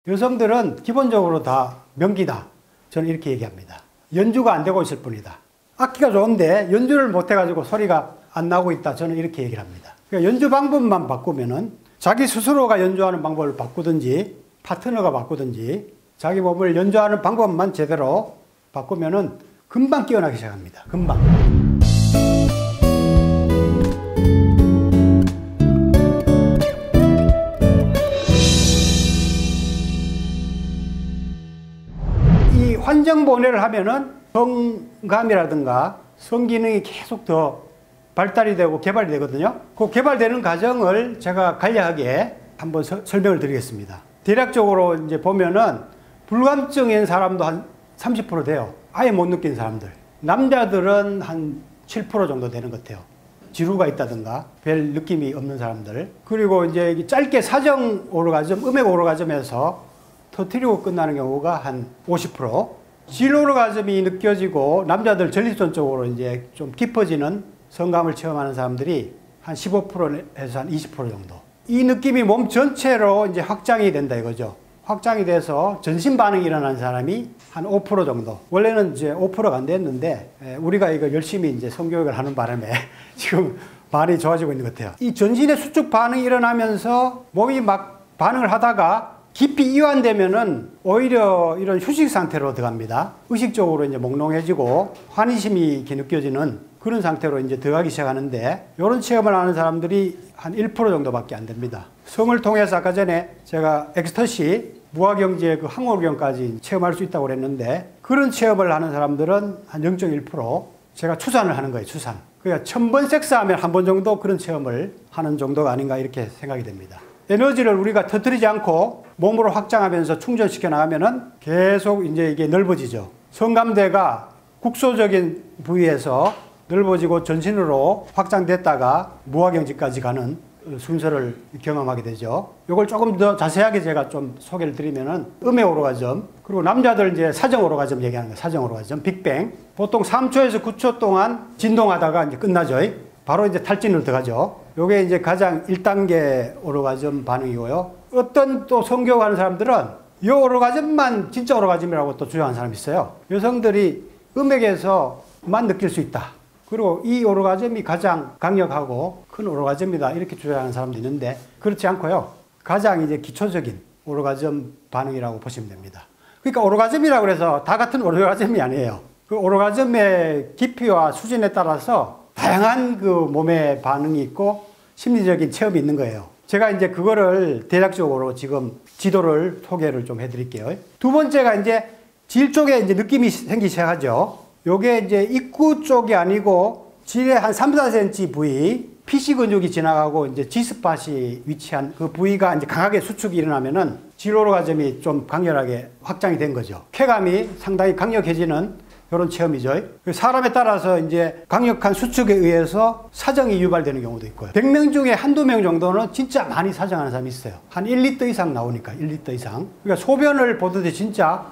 여성들은 기본적으로 다 명기다. 저는 이렇게 얘기합니다. 연주가 안 되고 있을 뿐이다. 악기가 좋은데 연주를 못해가지고 소리가 안 나오고 있다. 저는 이렇게 얘기를 합니다. 그러니까 연주 방법만 바꾸면은 자기 스스로가 연주하는 방법을 바꾸든지 파트너가 바꾸든지 자기 몸을 연주하는 방법만 제대로 바꾸면은 금방 깨어나기 시작합니다. 금방. 이 환정보내를 하면은 성감이라든가 성기능이 계속 더 발달이 되고 개발이 되거든요. 그 개발되는 과정을 제가 간략하게 한번 설명을 드리겠습니다. 대략적으로 이제 보면은 불감증인 사람도 한 30% 돼요. 아예 못 느낀 사람들. 남자들은 한 7% 정도 되는 것 같아요. 지루가 있다든가 별 느낌이 없는 사람들. 그리고 이제 짧게 사정 오르가즘, 음액 오르가즘에서 터뜨리고 끝나는 경우가 한 50%. 질 오르가즘이 느껴지고 남자들 전립선 쪽으로 이제 좀 깊어지는 성감을 체험하는 사람들이 한 15%에서 한 20% 정도. 이 느낌이 몸 전체로 이제 확장이 된다 이거죠. 확장이 돼서 전신 반응이 일어나는 사람이 한 5% 정도. 원래는 이제 5%가 안 됐는데 우리가 이거 열심히 이제 성교육을 하는 바람에 지금 많이 좋아지고 있는 것 같아요. 이 전신의 수축 반응이 일어나면서 몸이 막 반응을 하다가 깊이 이완되면은 오히려 이런 휴식 상태로 들어갑니다. 의식적으로 이제 몽롱해지고 환희심이 이렇게 느껴지는 그런 상태로 이제 들어가기 시작하는데, 이런 체험을 하는 사람들이 한 1% 정도밖에 안 됩니다. 성을 통해서 아까 전에 제가 엑스터시, 무아경지의 그 항오경까지 체험할 수 있다고 그랬는데, 그런 체험을 하는 사람들은 한 0.1%. 제가 추산을 하는 거예요, 추산. 그러니까 1000번 섹스하면 한 번 정도 그런 체험을 하는 정도가 아닌가 이렇게 생각이 됩니다. 에너지를 우리가 터뜨리지 않고 몸으로 확장하면서 충전시켜 나가면은 계속 이제 이게 넓어지죠. 성감대가 국소적인 부위에서 넓어지고 전신으로 확장됐다가 무아경지까지 가는 순서를 경험하게 되죠. 이걸 조금 더 자세하게 제가 좀 소개를 드리면은 음의 오르가즘, 그리고 남자들 이제 사정 오르가즘 얘기하는 거예요. 사정 오르가즘, 빅뱅. 보통 3초에서 9초 동안 진동하다가 이제 끝나죠. 바로 이제 탈진으로 들어가죠. 요게 이제 가장 1단계 오르가즘 반응이고요. 어떤 또 성교하는 사람들은 이 오르가즘만 진짜 오르가즘이라고 또 주장하는 사람이 있어요. 여성들이 음액에서만 느낄 수 있다. 그리고 이 오르가즘이 가장 강력하고 큰 오르가즘이다. 이렇게 주장하는 사람도 있는데, 그렇지 않고요. 가장 이제 기초적인 오르가즘 반응이라고 보시면 됩니다. 그러니까 오르가즘이라고 해서 다 같은 오르가즘이 아니에요. 그 오르가즘의 깊이와 수준에 따라서 다양한 그 몸의 반응이 있고 심리적인 체험이 있는 거예요. 제가 이제 그거를 대략적으로 지금 지도를 소개를 좀 해드릴게요. 두 번째가 이제 질 쪽에 이제 느낌이 생기기 시작하죠. 요게 이제 입구 쪽이 아니고 질의 한 3, 4cm 부위, 피시 근육이 지나가고 이제 G스팟이 위치한 그 부위가 이제 강하게 수축이 일어나면은 질 오르가즘이 좀 강렬하게 확장이 된 거죠. 쾌감이 상당히 강력해지는 이런 체험이죠. 사람에 따라서 이제 강력한 수축에 의해서 사정이 유발되는 경우도 있고요. 100명 중에 한두 명 정도는 진짜 많이 사정하는 사람이 있어요. 한 1리터 이상 나오니까, 1리터 이상. 그러니까 소변을 보듯이 진짜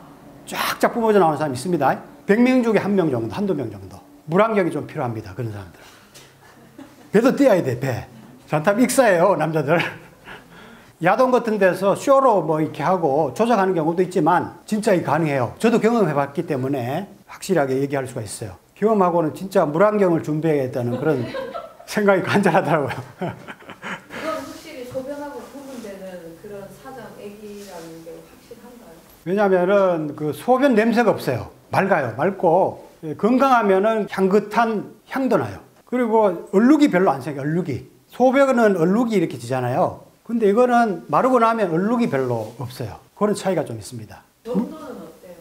쫙쫙 뿜어져 나오는 사람이 있습니다. 100명 중에 한 명 정도, 한두 명 정도. 물안경이 좀 필요합니다, 그런 사람들. 배도 뛰어야 돼, 배. 잔탑 익사예요, 남자들. 야동 같은 데서 쇼로 뭐 이렇게 하고 조작하는 경우도 있지만 진짜 이 가능해요. 저도 경험해봤기 때문에 확실하게 얘기할 수가 있어요. 경험하고는 진짜 물안경을 준비해야겠다는 그런 생각이 간절하더라고요. 그건 확실히 소변하고 구분되는 그런 사정액이라는 게 확실한가요? 왜냐하면은 그 소변 냄새가 없어요. 맑아요. 맑고 건강하면은 향긋한 향도 나요. 그리고 얼룩이 별로 안 생겨요. 얼룩이. 소변은 얼룩이 이렇게 지잖아요. 근데 이거는 마르고 나면 얼룩이 별로 없어요. 그런 차이가 좀 있습니다. 정도는 어때요?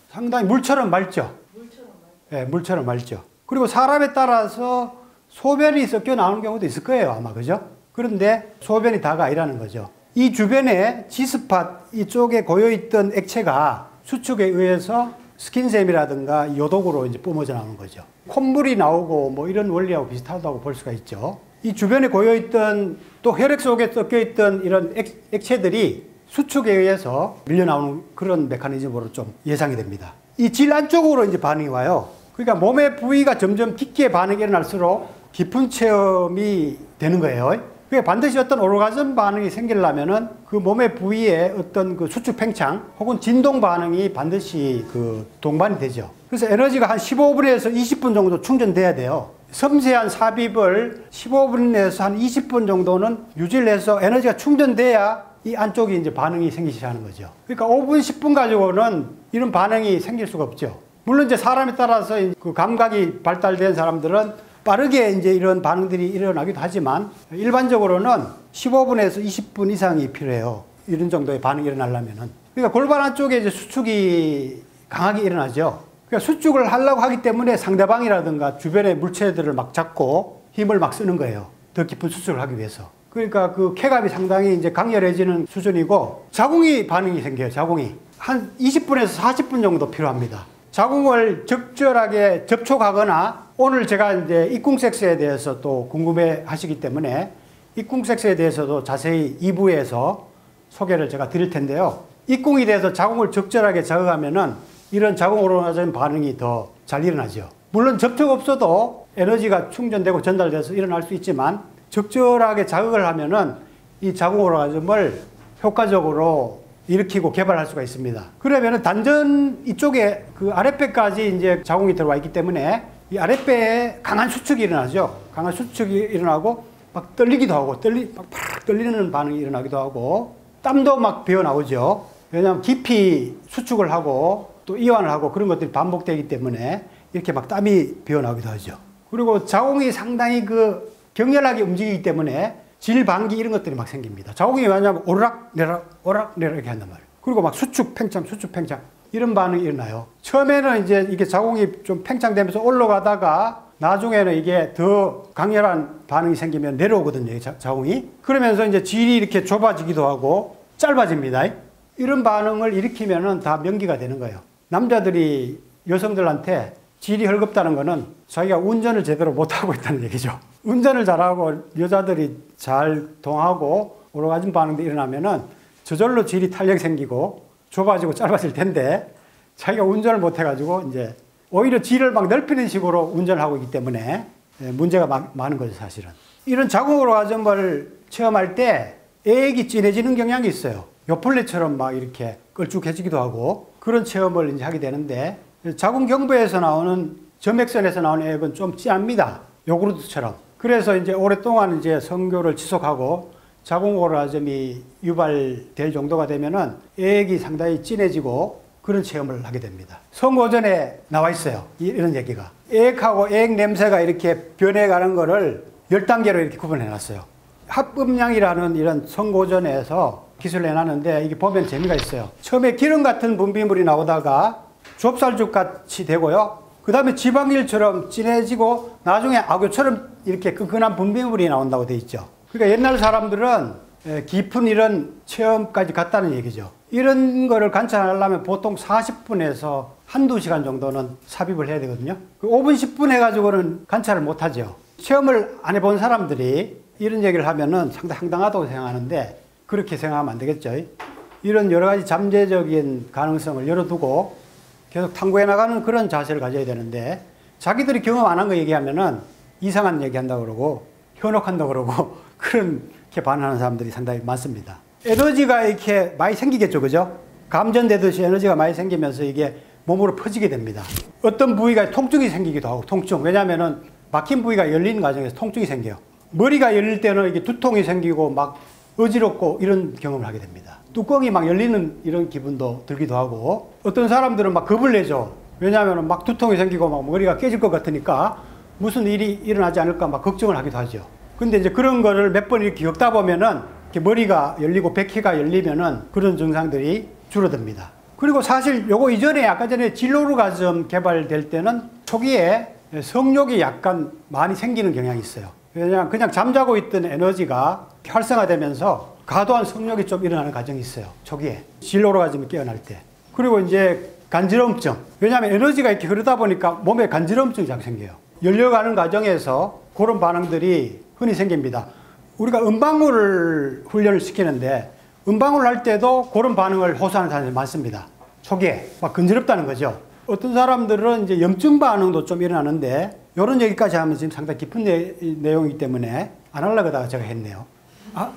상당히 물처럼 맑죠. 물처럼 맑죠. 네, 물처럼 맑죠. 그리고 사람에 따라서 소변이 섞여 나오는 경우도 있을 거예요, 아마. 그죠? 그런데 소변이 다가 아니라는 거죠. 이 주변에 G스팟 이쪽에 고여있던 액체가 수축에 의해서 스킨샘이라든가 요독으로 이제 뿜어져 나오는 거죠. 콧물이 나오고 뭐 이런 원리하고 비슷하다고 볼 수가 있죠. 이 주변에 고여있던 또 혈액 속에 섞여있던 이런 액체들이 수축에 의해서 밀려나오는 그런 메커니즘으로 좀 예상이 됩니다. 이 질 안쪽으로 이제 반응이 와요. 그러니까 몸의 부위가 점점 깊게 반응이 일어날수록 깊은 체험이 되는 거예요. 그게 반드시 어떤 오르가즘 반응이 생기려면은 그 몸의 부위에 어떤 그 수축 팽창 혹은 진동 반응이 반드시 그 동반이 되죠. 그래서 에너지가 한 15분에서 20분 정도 충전돼야 돼요. 섬세한 삽입을 15분에서 한 20분 정도는 유지를 해서 에너지가 충전돼야 이 안쪽에 이제 반응이 생기기 시작하는 거죠. 그러니까 5분, 10분 가지고는 이런 반응이 생길 수가 없죠. 물론 이제 사람에 따라서 그 감각이 발달된 사람들은 빠르게 이제 이런 반응들이 일어나기도 하지만 일반적으로는 15분에서 20분 이상이 필요해요. 이런 정도의 반응이 일어나려면은. 그러니까 골반 안쪽에 이제 수축이 강하게 일어나죠. 그러니까 수축을 하려고 하기 때문에 상대방이라든가 주변의 물체들을 막 잡고 힘을 막 쓰는 거예요. 더 깊은 수축을 하기 위해서. 그러니까 그 쾌감이 상당히 이제 강렬해지는 수준이고 자궁이 반응이 생겨요. 자궁이. 한 20분에서 40분 정도 필요합니다. 자궁을 적절하게 접촉하거나 오늘 제가 이제 입궁섹스에 대해서 또 궁금해 하시기 때문에 입궁섹스에 대해서도 자세히 2부에서 소개를 제가 드릴 텐데요. 입궁에 대해서 자궁을 적절하게 자극하면은 이런 자궁 오르가즘 반응이 더 잘 일어나죠. 물론 접촉 없어도 에너지가 충전되고 전달돼서 일어날 수 있지만 적절하게 자극을 하면은 이 자궁 오르가즘을 효과적으로 일으키고 개발할 수가 있습니다. 그러면은 단전 이쪽에 그 아랫배까지 이제 자궁이 들어와 있기 때문에 이 아랫배에 강한 수축이 일어나죠. 강한 수축이 일어나고 막 떨리기도 하고 팍 떨리는 반응이 일어나기도 하고 땀도 막 배어 나오죠. 왜냐하면 깊이 수축을 하고 또 이완을 하고 그런 것들이 반복되기 때문에 이렇게 막 땀이 배어 나오기도 하죠. 그리고 자궁이 상당히 그 격렬하게 움직이기 때문에 질방기 이런 것들이 막 생깁니다. 자궁이 왜냐하면 오르락내락 이렇게 한단 말이에요. 그리고 막 수축 팽창 이런 반응이 일어나요. 처음에는 이제 이게 자궁이 좀 팽창되면서 올라가다가 나중에는 이게 더 강렬한 반응이 생기면 내려오거든요. 자궁이. 그러면서 이제 질이 이렇게 좁아지기도 하고 짧아집니다. 이런 반응을 일으키면은 다 명기가 되는 거예요. 남자들이 여성들한테 질이 헐겁다는 거는 자기가 운전을 제대로 못하고 있다는 얘기죠. 운전을 잘하고 여자들이 잘 통하고 오르가즘 반응도 일어나면은 저절로 질이 탄력이 생기고 좁아지고 짧아질 텐데 자기가 운전을 못해가지고 이제 오히려 질을 막 넓히는 식으로 운전을 하고 있기 때문에 문제가 많은 거죠, 사실은. 이런 자궁 오르가즘을 체험할 때 애액이 진해지는 경향이 있어요. 요플레처럼 막 이렇게 걸쭉해지기도 하고 그런 체험을 이제 하게 되는데 자궁경부에서 나오는 점액선에서 나오는 애액은 좀 진합니다. 요구르트처럼. 그래서 이제 오랫동안 이제 성교를 지속하고 자궁 오르가즘이 유발될 정도가 되면은 애액이 상당히 진해지고 그런 체험을 하게 됩니다. 성고전에 나와 있어요. 이런 얘기가. 애액하고 애액 냄새가 이렇게 변해가는 거를 10단계로 이렇게 구분해 놨어요. 합음량이라는 이런 성고전에서 기술을 해놨는데 이게 보면 재미가 있어요. 처음에 기름 같은 분비물이 나오다가 좁쌀죽 같이 되고요. 그 다음에 지방일처럼 진해지고 나중에 악교처럼 이렇게 끈끈한 분비물이 나온다고 돼 있죠. 그러니까 옛날 사람들은 깊은 이런 체험까지 갔다는 얘기죠. 이런 거를 관찰하려면 보통 40분에서 한두 시간 정도는 삽입을 해야 되거든요. 5분, 10분 해가지고는 관찰을 못하죠. 체험을 안 해본 사람들이 이런 얘기를 하면은 상당히 황당하다고 생각하는데 그렇게 생각하면 안 되겠죠. 이런 여러 가지 잠재적인 가능성을 열어두고 계속 탐구해 나가는 그런 자세를 가져야 되는데 자기들이 경험 안 한 거 얘기하면은 이상한 얘기 한다고 그러고 현혹한다고 그러고 그렇게 반응하는 사람들이 상당히 많습니다. 에너지가 이렇게 많이 생기겠죠. 그죠? 감전되듯이 에너지가 많이 생기면서 이게 몸으로 퍼지게 됩니다. 어떤 부위가 통증이 생기기도 하고 통증. 왜냐하면은 막힌 부위가 열리는 과정에서 통증이 생겨요. 머리가 열릴 때는 이게 두통이 생기고 막 어지럽고 이런 경험을 하게 됩니다. 뚜껑이 막 열리는 이런 기분도 들기도 하고 어떤 사람들은 막 겁을 내죠. 왜냐하면 막 두통이 생기고 막 머리가 깨질 것 같으니까 무슨 일이 일어나지 않을까 막 걱정을 하기도 하죠. 근데 이제 그런 거를 몇 번 이렇게 겪다 보면은 이렇게 머리가 열리고 백희가 열리면은 그런 증상들이 줄어듭니다. 그리고 사실 요거 이전에 아까 전에 질오르가즘 개발될 때는 초기에 성욕이 약간 많이 생기는 경향이 있어요. 왜냐하면 그냥 잠자고 있던 에너지가 활성화되면서 과도한 성욕이 좀 일어나는 과정이 있어요. 초기에. 질오르가즘이 깨어날 때. 그리고 이제 간지럼증. 왜냐하면 에너지가 이렇게 흐르다 보니까 몸에 간지럼증이 자꾸 생겨요. 열려가는 과정에서 그런 반응들이 흔히 생깁니다. 우리가 음방울 훈련을 시키는데 음방울 할 때도 그런 반응을 호소하는 사람들이 많습니다. 초기에. 막 근지럽다는 거죠. 어떤 사람들은 이제 염증 반응도 좀 일어나는데 이런 얘기까지 하면 지금 상당히 깊은 내용이기 때문에 안 하려고 하다가 제가 했네요.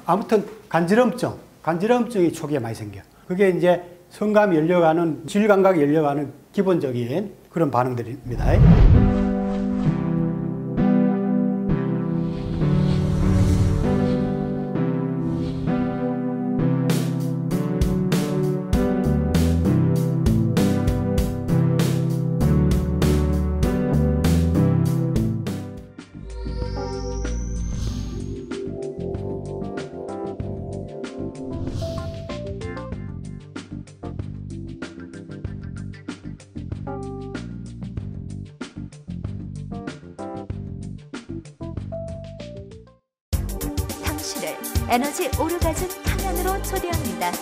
아무튼 간지럼증이 초기에 많이 생겨요. 그게 이제 성감이 열려가는, 질감각이 열려가는 기본적인 그런 반응들입니다. 당신을 에너지 오르가즘 탕양으로 초대합니다.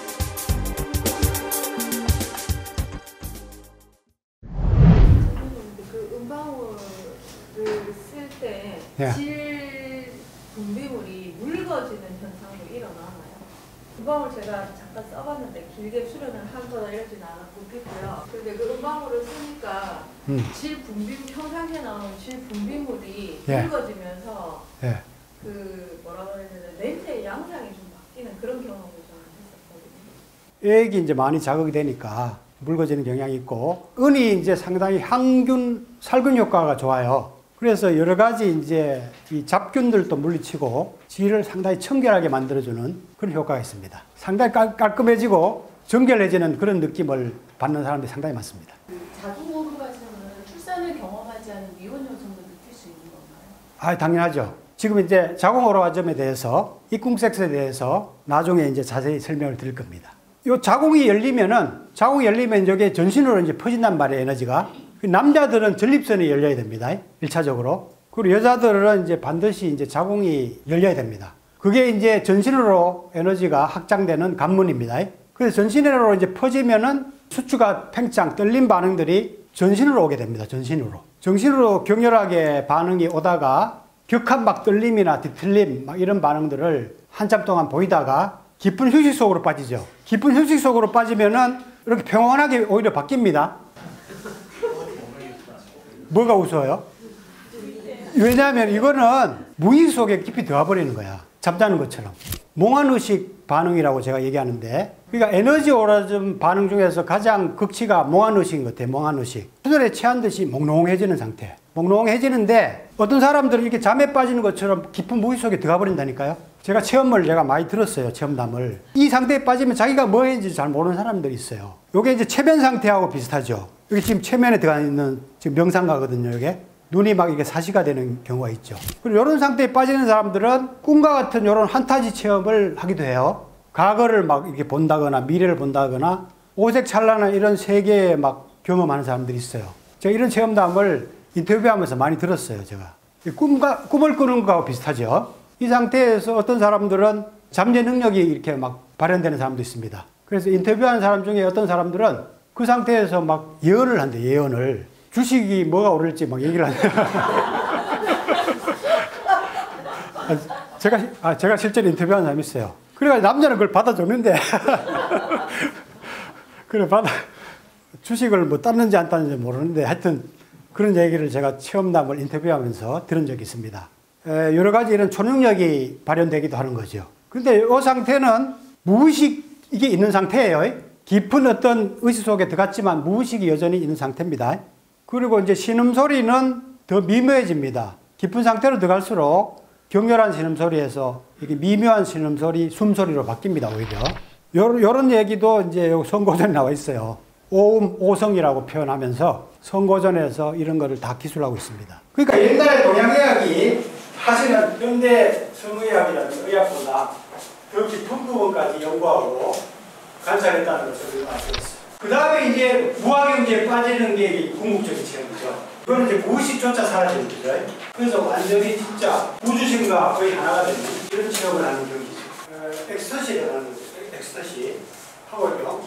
그 음방울을 쓸 때 예. 질 분비물이 묽어지는 현상도 일어나나요? 음방울 제가 잠깐 써봤는데 길게 수련을 하거나 이러지는 않았고요. 근데 그 음방울을 쓰니까 질 분비물, 평상시에 나오는 질 분비물이 예. 묽어지면서 예. 그 뭐라고 해야 되나 냄새의 양상이 좀 바뀌는 그런 경험을 저는 했었거든요. 액이 이제 많이 자극이 되니까 묽어지는 경향이 있고, 은이 이제 상당히 항균, 살균 효과가 좋아요. 그래서 여러 가지 이제 이 잡균들도 물리치고 질을 상당히 청결하게 만들어주는 그런 효과가 있습니다. 상당히 깔끔해지고 정결해지는 그런 느낌을 받는 사람들이 상당히 많습니다. 자궁 오르가즘은 출산을 경험하지 않은 미혼 여성도 느낄 수 있는 건가요? 당연하죠. 지금 이제 자궁 오르가즘에 대해서, 입궁섹스에 대해서 나중에 이제 자세히 설명을 드릴 겁니다. 이 자궁이 열리면 이게 전신으로 이제 퍼진단 말이에요, 에너지가. 남자들은 전립선이 열려야 됩니다. 1차적으로. 그리고 여자들은 이제 반드시 이제 자궁이 열려야 됩니다. 그게 이제 전신으로 에너지가 확장되는 관문입니다. 그래서 전신으로 이제 퍼지면은 수축과 팽창, 떨림 반응들이 전신으로 오게 됩니다. 전신으로. 정신으로 격렬하게 반응이 오다가 격한 막 떨림이나 뒤틀림 막 이런 반응들을 한참 동안 보이다가 깊은 휴식 속으로 빠지죠. 깊은 휴식 속으로 빠지면은 이렇게 평온하게 오히려 바뀝니다. 뭐가 웃어요? 왜냐하면 이거는 무의식 속에 깊이 들어가 버리는 거야. 잠자는 것처럼. 몽환의식 반응이라고 제가 얘기하는데, 그러니까 에너지 오라즘 반응 중에서 가장 극치가 몽환의식인 것 같아요. 몽환의식. 수면에 취한 듯이 몽롱해지는 상태. 몽롱해지는데 어떤 사람들은 이렇게 잠에 빠지는 것처럼 깊은 무의식 속에 들어가 버린다니까요. 제가 제가 많이 들었어요. 체험담을. 이 상태에 빠지면 자기가 뭐 했는지 잘 모르는 사람들이 있어요. 이게 이제 최면 상태하고 비슷하죠. 여기 지금 최면에 들어가 있는 지금 명상가거든요. 이게 눈이 막 이게 사시가 되는 경우가 있죠. 그리고 이런 상태에 빠지는 사람들은 꿈과 같은 이런 환타지 체험을 하기도 해요. 과거를 막 이렇게 본다거나 미래를 본다거나 오색찬란한 이런 세계에 막 경험하는 사람들이 있어요. 제가 이런 체험담을 인터뷰하면서 많이 들었어요. 제가 꿈을 꾸는 것하고 비슷하죠. 이 상태에서 어떤 사람들은 잠재 능력이 이렇게 막 발현되는 사람도 있습니다. 그래서 인터뷰하는 사람 중에 어떤 사람들은 그 상태에서 막 예언을 한대. 예언을. 주식이 뭐가 오를지 막 얘기를 한대요. 제가 실제로 인터뷰한 사람이 있어요. 그래가지고 남자는 그걸 받아줬는데 그래 주식을 뭐 땄는지 안 땄는지 모르는데 하여튼 그런 얘기를 제가 체험담을 인터뷰하면서 들은 적이 있습니다. 여러 가지 이런 초능력이 발현되기도 하는 거죠. 근데 이 상태는 무의식이 있는 상태예요. 깊은 어떤 의식 속에 들어갔지만 무의식이 여전히 있는 상태입니다. 그리고 이제 신음소리는 더 미묘해집니다. 깊은 상태로 들어갈수록 격렬한 신음소리에서 이게 미묘한 신음소리, 숨소리로 바뀝니다, 오히려. 요런 얘기도 이제 선고전에 나와 있어요. 오음, 오성이라고 표현하면서 선고전에서 이런 거를 다 기술하고 있습니다. 그러니까 옛날에 동양의학이 사실은 현대 성의학이라는 의학보다 더 깊은 부분까지 연구하고 관찰했다는 것을 말씀했어요. 그 다음에 이제 무화경제에 빠지는 게 궁극적인 체험이죠. 그건 이제 무의식조차 사라지는 거죠. 그래서 완전히 진짜 우주신과 거의 하나가 되는 이런 체험을 하는 경기죠. 엑스터시라는 거죠. 엑스터시 하고요.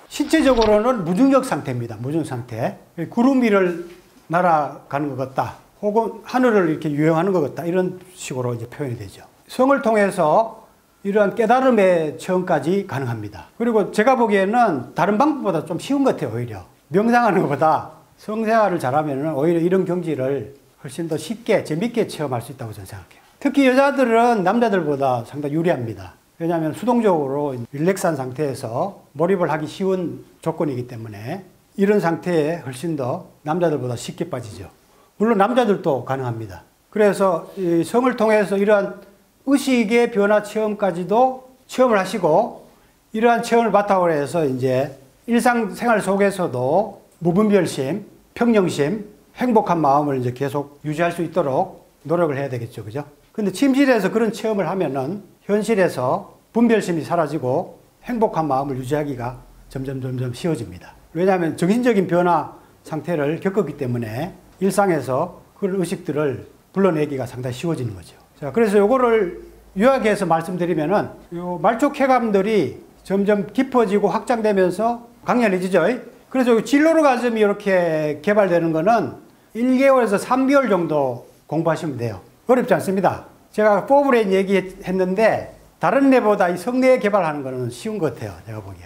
신체적으로는 무중력 상태입니다. 무중력 상태. 구름 위를 날아가는 것 같다. 혹은 하늘을 이렇게 유영하는 것 같다. 이런 식으로 이제 표현이 되죠. 성을 통해서 이러한 깨달음의 체험까지 가능합니다. 그리고 제가 보기에는 다른 방법보다 좀 쉬운 것 같아요. 오히려 명상하는 것보다 성생활을 잘하면 오히려 이런 경지를 훨씬 더 쉽게 재밌게 체험할 수 있다고 저는 생각해요. 특히 여자들은 남자들보다 상당히 유리합니다. 왜냐하면 수동적으로 릴렉스한 상태에서 몰입을 하기 쉬운 조건이기 때문에 이런 상태에 훨씬 더 남자들보다 쉽게 빠지죠. 물론 남자들도 가능합니다. 그래서 이 성을 통해서 이러한 의식의 변화 체험까지도 체험을 하시고 이러한 체험을 바탕으로 해서 이제 일상생활 속에서도 무분별심, 평정심, 행복한 마음을 이제 계속 유지할 수 있도록 노력을 해야 되겠죠. 그죠? 근데 침실에서 그런 체험을 하면은 현실에서 분별심이 사라지고 행복한 마음을 유지하기가 점점 쉬워집니다. 왜냐하면 정신적인 변화 상태를 겪었기 때문에 일상에서 그런 의식들을 불러내기가 상당히 쉬워지는 거죠. 자, 그래서 요거를 요약해서 말씀드리면은 요 말초 쾌감들이 점점 깊어지고 확장되면서 강렬해지죠. 그래서 진로로가즘이 이렇게 개발되는 거는 1개월에서 3개월 정도 공부하시면 돼요. 어렵지 않습니다. 제가 포브레인 얘기했는데 다른 뇌보다 이 성뇌 개발하는 거는 쉬운 것 같아요. 제가 보기에.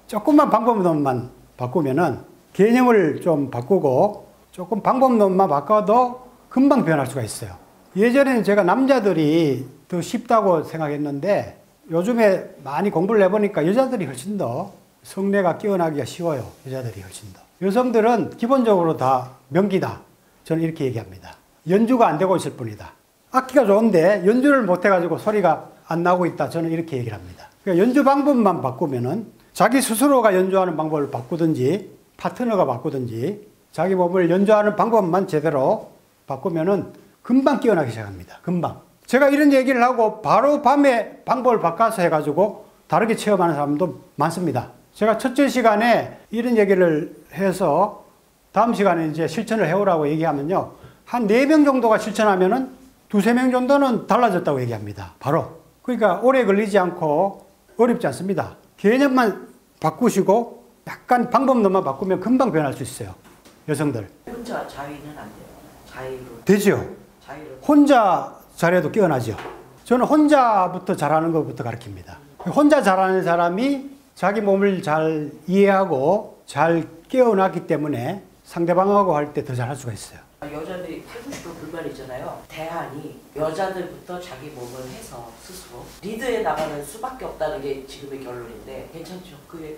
조금만 방법론만 바꾸면은 개념을 좀 바꾸고 조금 방법론만 바꿔도 금방 변할 수가 있어요. 예전에는 제가 남자들이 더 쉽다고 생각했는데 요즘에 많이 공부를 해보니까 여자들이 훨씬 더 성뇌가 깨어나기가 쉬워요. 여자들이 훨씬 더. 여성들은 기본적으로 다 명기다. 저는 이렇게 얘기합니다. 연주가 안 되고 있을 뿐이다. 악기가 좋은데 연주를 못해가지고 소리가 안 나오고 있다. 저는 이렇게 얘기를 합니다. 그러니까 연주 방법만 바꾸면은 자기 스스로가 연주하는 방법을 바꾸든지 파트너가 바꾸든지 자기 몸을 연주하는 방법만 제대로 바꾸면은 금방 깨어나기 시작합니다. 금방. 제가 이런 얘기를 하고 바로 밤에 방법을 바꿔서 해가지고 다르게 체험하는 사람도 많습니다. 제가 첫째 시간에 이런 얘기를 해서 다음 시간에 이제 실천을 해오라고 얘기하면요. 한 4명 정도가 실천하면은 2~3명 정도는 달라졌다고 얘기합니다. 바로. 그러니까 오래 걸리지 않고 어렵지 않습니다. 개념만 바꾸시고 약간 방법론만 바꾸면 금방 변할 수 있어요. 여성들. 혼자 자위는 안 돼요. 자위로. 되죠. 자위로. 혼자 잘해도 깨어나죠. 저는 혼자부터 잘하는 것부터 가르칩니다. 혼자 잘하는 사람이 자기 몸을 잘 이해하고 잘 깨어났기 때문에 상대방하고 할 때 더 잘할 수가 있어요. 여자들이 하고 싶은 불만이 있잖아요. 대안이 여자들부터 자기 몸을 해서 스스로 리드해 나가는 수밖에 없다는 게 지금의 결론인데 괜찮죠? 그게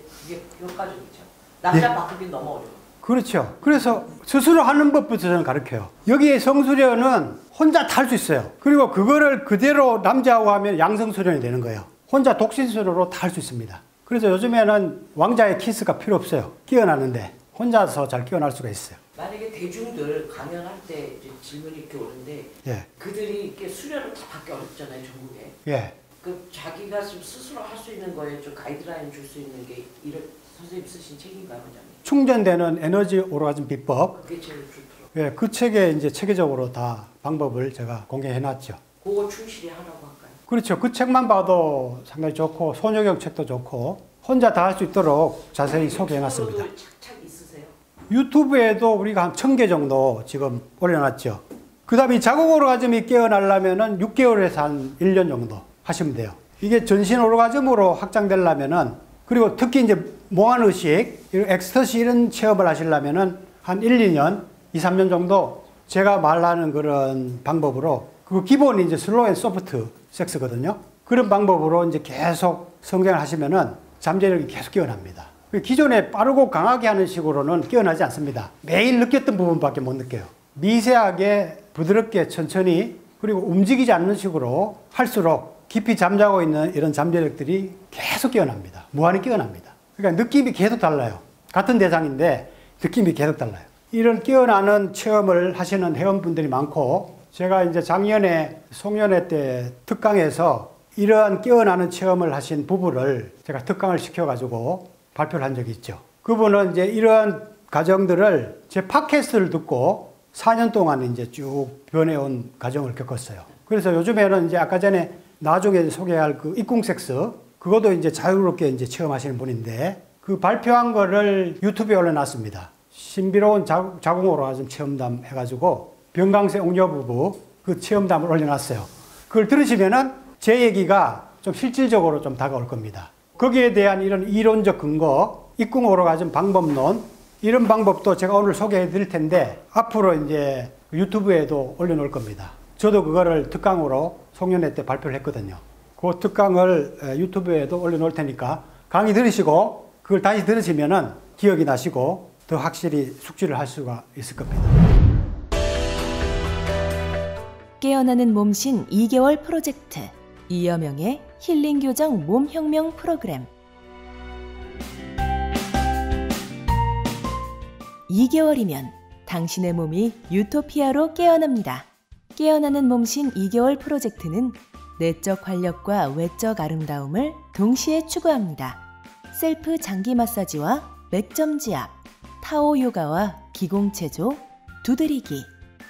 효과적이죠. 남자 바꾸긴 너무 어려워. 그렇죠. 그래서 스스로 하는 법부터 저는 가르쳐요. 여기에 성수련은 혼자 다 할 수 있어요. 그리고 그거를 그대로 남자하고 하면 양성수련이 되는 거예요. 혼자 독신수련으로 다 할 수 있습니다. 그래서 요즘에는 왕자의 키스가 필요 없어요. 깨어나는데 혼자서 잘 깨어날 수가 있어요. 만약에 대중들 강연할 때 이제 질문이 이렇게 오는데 예. 그들이 이렇게 수련을 다 받기 어렵잖아요, 전국에. 예. 그 자기가 좀 스스로 할 수 있는 거에 좀 가이드라인 줄 수 있는 게 이런 선생님 쓰신 책인가요, 원장님? 충전되는 에너지 오르가즘 비법. 그게 제일 좋더라고요. 예, 그 책에 이제 체계적으로 다 방법을 제가 공개해 놨죠. 그거 충실히 하라고 할까요? 그렇죠. 그 책만 봐도 상당히 좋고 손요경 책도 좋고 혼자 다 할 수 있도록 자세히 소개해 놨습니다. 착착 있으세요? 유튜브에도 우리가 한 1000개 정도 지금 올려놨죠. 그 다음에 이 자궁 오르가즘이 깨어나려면은 6개월에서 한 1년 정도 하시면 돼요. 이게 전신 오르가즘으로 확장되려면은 그리고 특히 이제 몽환의식, 엑스터시 이런 체험을 하시려면은 한 1~2년, 2~3년 정도 제가 말하는 그런 방법으로 그 기본이 이제 슬로우 앤 소프트 섹스거든요. 그런 방법으로 이제 계속 성장을 하시면은 잠재력이 계속 깨어납니다. 기존에 빠르고 강하게 하는 식으로는 깨어나지 않습니다. 매일 느꼈던 부분밖에 못 느껴요. 미세하게 부드럽게 천천히 그리고 움직이지 않는 식으로 할수록 깊이 잠자고 있는 이런 잠재력들이 계속 깨어납니다. 무한히 깨어납니다. 그러니까 느낌이 계속 달라요. 같은 대상인데 느낌이 계속 달라요. 이런 깨어나는 체험을 하시는 회원분들이 많고 제가 이제 작년에 송년회 때 특강에서 이러한 깨어나는 체험을 하신 부부를 제가 특강을 시켜가지고 발표를 한 적이 있죠. 그분은 이제 이러한 과정들을 제 팟캐스트를 듣고 4년 동안 이제 쭉 변해온 과정을 겪었어요. 그래서 요즘에는 이제 아까 전에 나중에 소개할 그 입궁섹스 그것도 이제 자유롭게 이제 체험하시는 분인데 그 발표한 거를 유튜브에 올려놨습니다. 신비로운 자궁 오르가즘 체험담 해가지고 병강세 옥녀 부부 그 체험담을 올려놨어요. 그걸 들으시면은 제 얘기가 좀 실질적으로 좀 다가올 겁니다. 거기에 대한 이런 이론적 근거, 입궁 오르가즘 방법론 이런 방법도 제가 오늘 소개해 드릴 텐데 앞으로 이제 유튜브에도 올려놓을 겁니다. 저도 그거를 특강으로 송년회 때 발표를 했거든요. 그 특강을 유튜브에도 올려놓을 테니까 강의 들으시고 그걸 다시 들으시면은 기억이 나시고 더 확실히 숙지를 할 수가 있을 겁니다. 깨어나는 몸신 2개월 프로젝트 이여명의 힐링 교정 몸혁명 프로그램 2개월이면 당신의 몸이 유토피아로 깨어납니다. 깨어나는 몸신 2개월 프로젝트는 내적 활력과 외적 아름다움을 동시에 추구합니다. 셀프 장기 마사지와 맥점 지압, 타오 요가와 기공체조, 두드리기,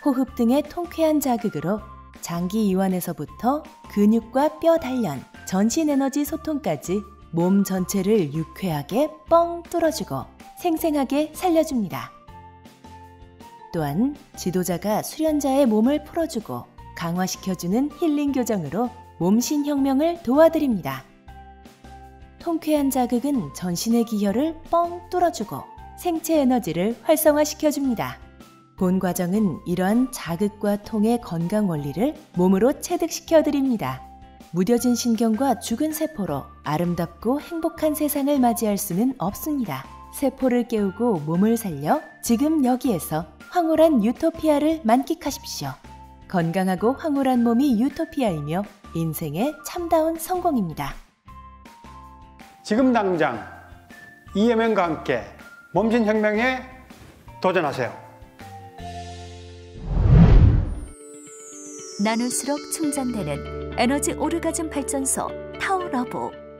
호흡 등의 통쾌한 자극으로 장기 이완에서부터 근육과 뼈 단련, 전신 에너지 소통까지 몸 전체를 유쾌하게 뻥 뚫어주고 생생하게 살려줍니다. 또한 지도자가 수련자의 몸을 풀어주고 강화시켜주는 힐링 교정으로 몸신혁명을 도와드립니다. 통쾌한 자극은 전신의 기혈을 뻥 뚫어주고 생체 에너지를 활성화시켜줍니다. 본 과정은 이러한 자극과 통의 건강 원리를 몸으로 체득시켜드립니다. 무뎌진 신경과 죽은 세포로 아름답고 행복한 세상을 맞이할 수는 없습니다. 세포를 깨우고 몸을 살려 지금 여기에서 황홀한 유토피아를 만끽하십시오. 건강하고 황홀한 몸이 유토피아이며 인생의 참다운 성공입니다. 지금 당장 이여명과 함께 몸신혁명에 도전하세요. 나눌수록 충전되는 에너지 오르가즘 발전소 타오러브.